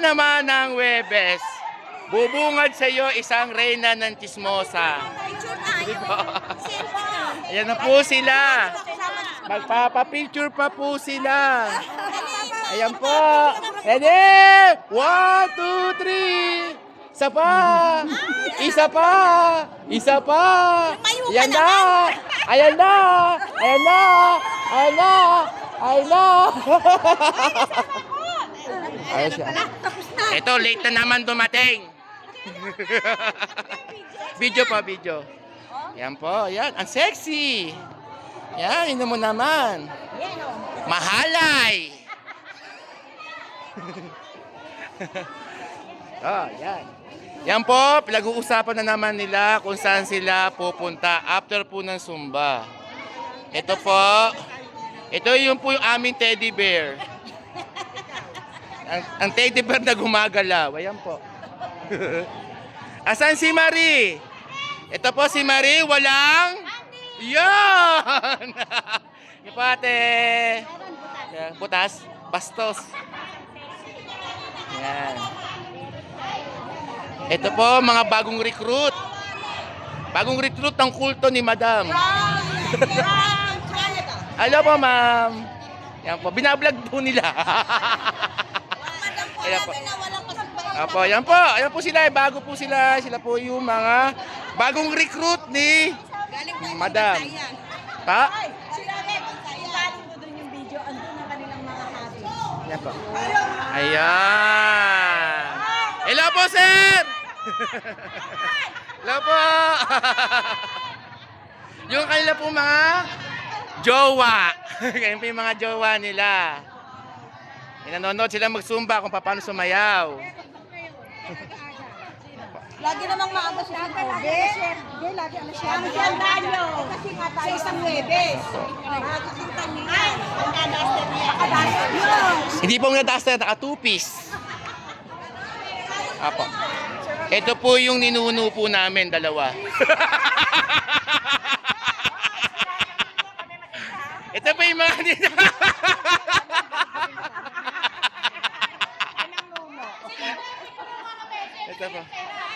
naman ng Huwebes, bubungad sa iyo isang reyna ng chismosa. Ayan na po sila. Magpapapicture pa po sila. Ayan po. Ready? 1, 2, 3. Isa pa. Isa pa. Isa pa. Ayan na. Ayan na. Ayan na. Ayan na. Ayan na. Ayos siya. Ito, late na naman dumating. Video pa, video. Yan po, yan. Ang sexy. Yan, ino mo naman. Mahalay. Oh, yan. Yan po, pinag-uusapan na naman nila kung saan sila pupunta after po ng Zumba. Ito po, ito yung po yung aming teddy bear. Ang teddy bear na gumagalaw. Ayan po. Asan si Marie? Ito po si Marie, walang... Yan! Yung po ate. Butas. Bastos. Yan. Ito po, mga bagong recruit. Bagong recruit ng kulto ni Madam. Hello po, ma'am. Yan po, binablog po nila. Ayan po. Apo, yan po. Ayan po sila, bago po sila. Sila po yung mga bagong recruit ni Madam. Pa? Yan po. Ayan. Hello po, sir! Hello po! Yung kanila po mga jowa. Ganyan po yung mga jowa nila. Nanonood sila mag-zumba kung paano sumayaw. Lagi namang maaga siya ng Kobe. Hindi, lagi ano siya. Ang danyo. Kasi nga tayo sa isang Huwebes. Nakakakita niya. Ang dadaster niya. Nakadaster niya. Hindi po nadaster, naka-two-piece. Apo. Ito po yung ninuno po namin, dalawa. Ito po yung mga ito po.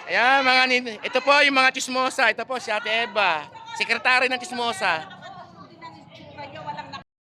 Ayan, ito po yung mga chismosa. Ito po si Ate Eva, sekretary ng chismosa.